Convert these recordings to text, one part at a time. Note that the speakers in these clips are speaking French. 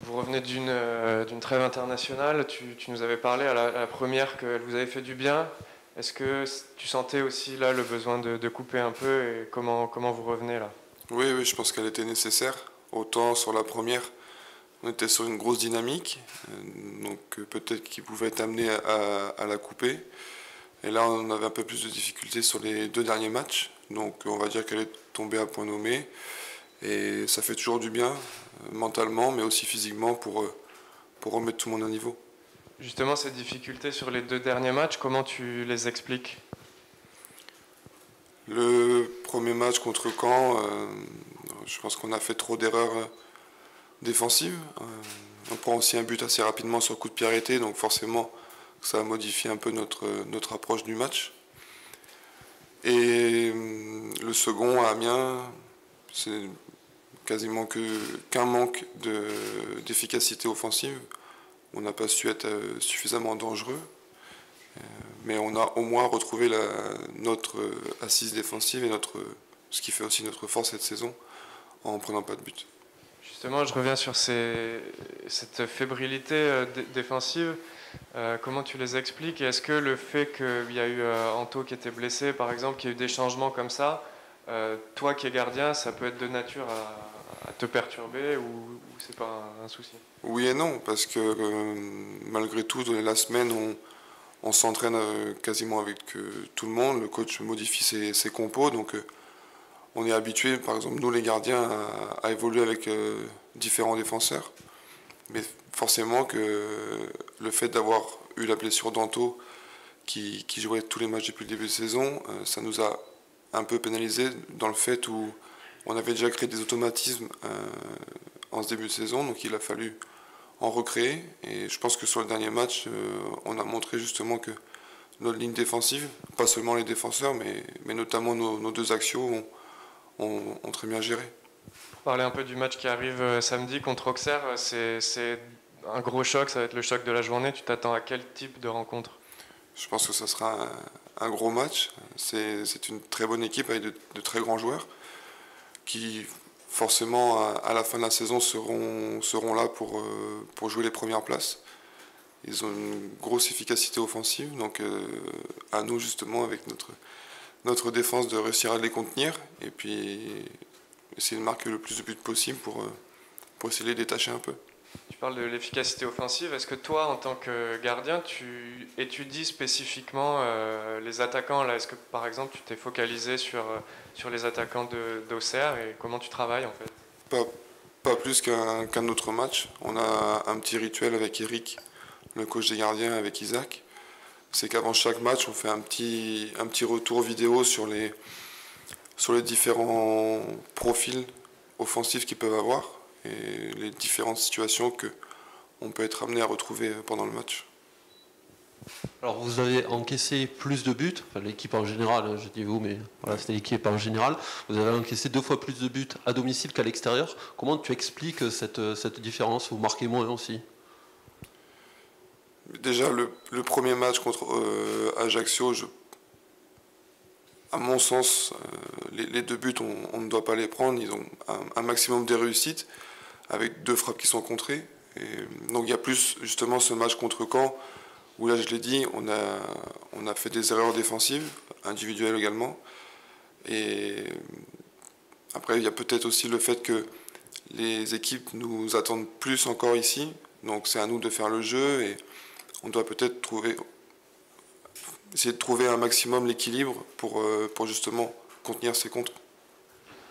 Vous revenez d'une trêve internationale, tu nous avais parlé à la première qu'elle vous avait fait du bien. Est-ce que tu sentais aussi là le besoin de couper un peu et comment vous revenez là? Oui, oui, je pense qu'elle était nécessaire. Autant sur la première, on était sur une grosse dynamique, donc peut-être qu'il pouvait être amené à la couper. Et là, on avait un peu plus de difficultés sur les deux derniers matchs, donc on va dire qu'elle est tombée à point nommé. Et ça fait toujours du bien, mentalement, mais aussi physiquement, pour remettre tout le monde à niveau. Justement, ces difficultés sur les 2 derniers matchs, comment tu les expliques? Le premier match contre Caen, je pense qu'on a fait trop d'erreurs défensives. On prend aussi un but assez rapidement sur coup de pied arrêté, donc forcément ça a modifié un peu notre approche du match. Et le second à Amiens, c'est quasiment qu'un manque d'efficacité offensive. On n'a pas su être suffisamment dangereux, mais on a au moins retrouvé notre assise défensive et ce qui fait aussi notre force cette saison en prenant pas de but. Justement, je reviens sur cette fébrilité défensive. Comment tu les expliques? Et est-ce que le fait qu'il y a eu Anto qui était blessé, par exemple, qu'il y a eu des changements comme ça, toi qui es gardien, ça peut être de nature à te perturber ou c'est pas un souci? Oui et non, parce que malgré tout, la semaine, on s'entraîne quasiment avec tout le monde. Le coach modifie ses compos, donc on est habitué, par exemple, nous les gardiens, à évoluer avec différents défenseurs. Mais forcément que le fait d'avoir eu la blessure d'Anto qui jouait tous les matchs depuis le début de saison, ça nous a un peu pénalisé dans le fait où on avait déjà créé des automatismes en ce début de saison, donc il a fallu en recréer. Et je pense que sur le dernier match, on a montré justement que notre ligne défensive, pas seulement les défenseurs, mais notamment nos deux axiaux, ont très bien géré. Pour parler un peu du match qui arrive samedi contre Auxerre, c'est un gros choc, ça va être le choc de la journée. Tu t'attends à quel type de rencontre? Je pense que ce sera un gros match. C'est une très bonne équipe avec de très grands joueurs qui forcément à la fin de la saison seront là pour jouer les premières places. Ils ont une grosse efficacité offensive, donc à nous justement avec notre défense de réussir à les contenir et puis essayer de marquer le plus de buts possible pour essayer de les détacher un peu. Tu parles de l'efficacité offensive. Est-ce que toi, en tant que gardien, tu étudies spécifiquement les attaquants là? Est-ce que, par exemple, tu t'es focalisé sur les attaquants d'Auxerre et comment tu travailles en fait? Pas, pas plus qu'un autre match. On a un petit rituel avec Eric, le coach des gardiens, avec Isaac. C'est qu'avant chaque match, on fait un petit retour vidéo sur les différents profils offensifs qu'ils peuvent avoir et les différentes situations que on peut être amené à retrouver pendant le match. Alors vous avez encaissé plus de buts, enfin l'équipe en général, je dis vous, mais voilà, c'était l'équipe en général. Vous avez encaissé 2 fois plus de buts à domicile qu'à l'extérieur. Comment tu expliques cette différence? Vous marquez moins aussi. Déjà, le premier match contre Ajaccio, à mon sens, les deux buts, on ne doit pas les prendre. Ils ont un maximum de réussite avec 2 frappes qui sont contrées. Et donc il y a plus justement ce match contre Caen où là, je l'ai dit, on a fait des erreurs défensives, individuelles également. Et après, il y a peut-être aussi le fait que les équipes nous attendent plus encore ici. Donc c'est à nous de faire le jeu et on doit peut-être essayer de trouver un maximum l'équilibre pour justement contenir ces contres.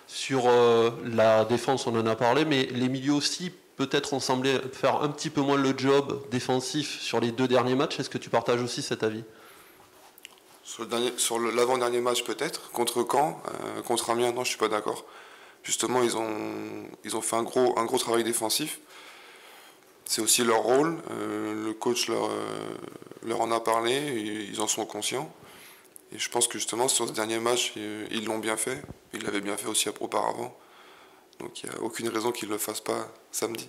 Sur la défense, on en a parlé, mais les milieux aussi, peut-être ont semblé faire un petit peu moins le job défensif sur les 2 derniers matchs. Est-ce que tu partages aussi cet avis? Sur l'avant-dernier match peut-être, contre Caen, contre Amiens, non, je suis pas d'accord. Justement, ils ont fait un gros travail défensif. C'est aussi leur rôle. Le coach leur en a parlé, et ils en sont conscients. Et je pense que justement, sur ce dernier match, ils l'ont bien fait. Ils l'avaient bien fait aussi auparavant. Donc il n'y a aucune raison qu'ils ne le fassent pas samedi.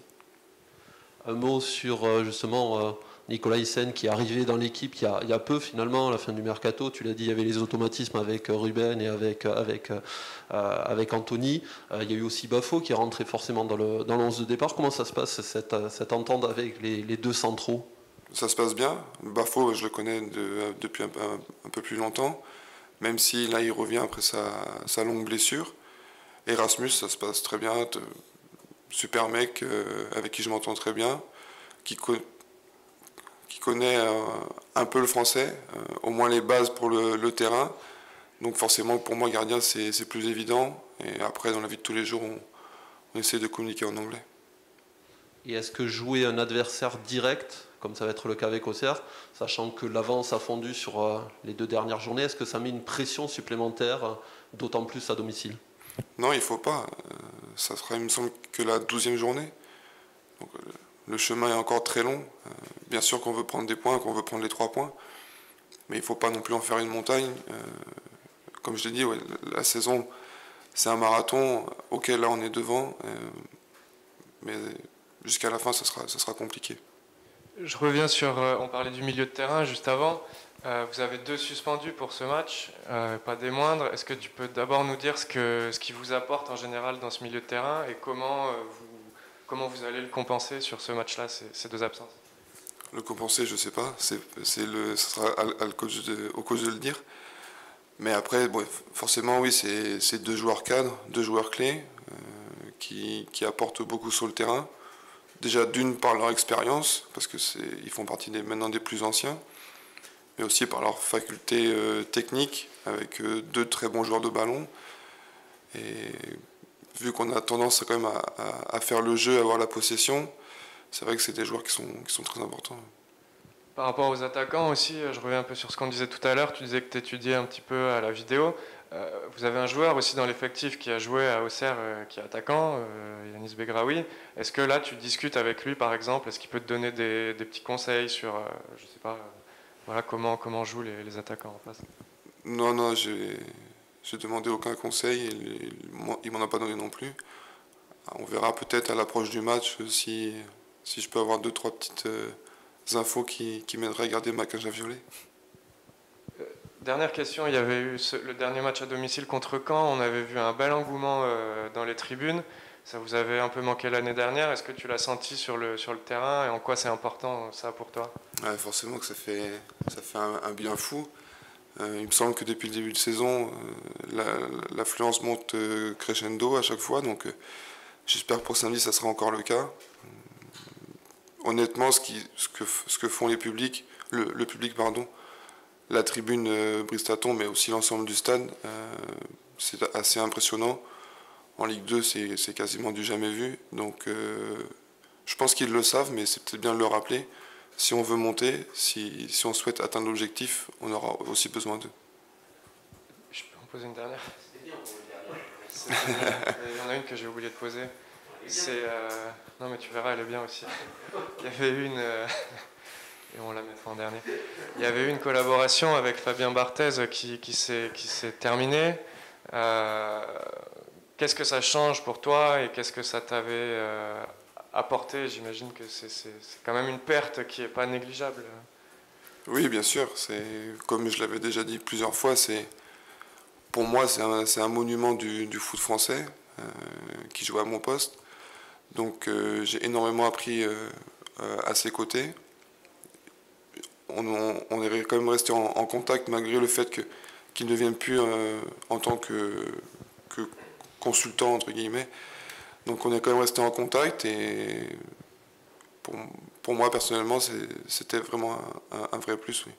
Un mot sur justement Nicolas Hyssen qui est arrivé dans l'équipe il y a peu finalement, à la fin du mercato. Tu l'as dit, il y avait les automatismes avec Ruben et avec Anthony. Il y a eu aussi Bafo qui est rentré forcément dans le 11 de départ. Comment ça se passe cette entente avec les deux centraux? Ça se passe bien. Bafo, je le connais depuis un peu plus longtemps, même si là il revient après sa longue blessure. Erasmus, ça se passe très bien. Super mec avec qui je m'entends très bien, qui connaît un peu le français, au moins les bases pour le terrain. Donc forcément, pour moi, gardien, c'est plus évident. Et après, dans la vie de tous les jours, on essaie de communiquer en anglais. Et est-ce que jouer un adversaire direct, comme ça va être le cas avec Auxerre, sachant que l'avance a fondu sur les 2 dernières journées, est-ce que ça met une pression supplémentaire, d'autant plus à domicile? Non, il ne faut pas. Ça sera, il me semble, que la 12e journée. Donc, le chemin est encore très long. Bien sûr qu'on veut prendre des points, qu'on veut prendre les 3 points. Mais il ne faut pas non plus en faire une montagne. Comme je l'ai dit, ouais, la saison, c'est un marathon. Ok, là, on est devant. Mais jusqu'à la fin, ça sera compliqué. Je reviens sur, on parlait du milieu de terrain juste avant. Vous avez 2 suspendus pour ce match, pas des moindres. Est-ce que tu peux d'abord nous dire ce qui vous apporte en général dans ce milieu de terrain et comment vous allez le compenser sur ce match-là, ces 2 absences? Le compenser, je ne sais pas. Ce sera au coach de le dire. Mais après, bon, forcément, oui, c'est 2 joueurs cadres, 2 joueurs clés qui apportent beaucoup sur le terrain. Déjà d'une par leur expérience, parce qu'ils font partie maintenant des plus anciens, mais aussi par leur faculté technique, avec 2 très bons joueurs de ballon. Et vu qu'on a tendance quand même à faire le jeu, à avoir la possession, c'est vrai que c'est des joueurs qui sont très importants. Par rapport aux attaquants aussi, je reviens un peu sur ce qu'on disait tout à l'heure. Tu disais que tu étudiais un petit peu à la vidéo. Vous avez un joueur aussi dans l'effectif qui a joué à Auxerre, qui est attaquant, Yanis Begraoui. Est-ce que là, tu discutes avec lui, par exemple? Est-ce qu'il peut te donner des petits conseils sur, je sais pas, voilà, comment jouent les attaquants en face? Non, j'ai demandé aucun conseil, il m'en a pas donné non plus. On verra peut-être à l'approche du match si je peux avoir 2-3 petites infos qui m'aideraient à garder ma cage à violet. Dernière question, il y avait eu le dernier match à domicile contre Caen, on avait vu un bel engouement dans les tribunes. Ça vous avait un peu manqué l'année dernière. Est-ce que tu l'as senti sur le terrain et en quoi c'est important ça pour toi? Ouais, forcément que ça fait un bien fou. Il me semble que depuis le début de saison, l'affluence monte crescendo à chaque fois. Donc j'espère que pour samedi, ça sera encore le cas. Honnêtement, ce que font les publics, le public, pardon, la tribune Bristaton, mais aussi l'ensemble du stade, c'est assez impressionnant. En Ligue 2, c'est quasiment du jamais vu. Donc je pense qu'ils le savent, mais c'est peut-être bien de le rappeler. Si on veut monter, si on souhaite atteindre l'objectif, on aura aussi besoin d'eux. Je peux en poser une dernière? Il y en a une que j'ai oublié de poser. Non mais tu verras, elle est bien aussi. Il y avait une... et on la mettra en dernier. Il y avait eu une collaboration avec Fabien Barthez qui s'est terminée. Qu'est-ce que ça change pour toi et qu'est-ce que ça t'avait apporté? J'imagine que c'est quand même une perte qui n'est pas négligeable. Oui, bien sûr. Comme je l'avais déjà dit plusieurs fois, pour moi, c'est un monument du foot français qui joue à mon poste. Donc j'ai énormément appris à ses côtés. On est quand même resté en contact malgré le fait qu'il ne vienne plus en tant que consultant, entre guillemets. Donc on est quand même resté en contact et pour moi personnellement c'était vraiment un vrai plus, oui.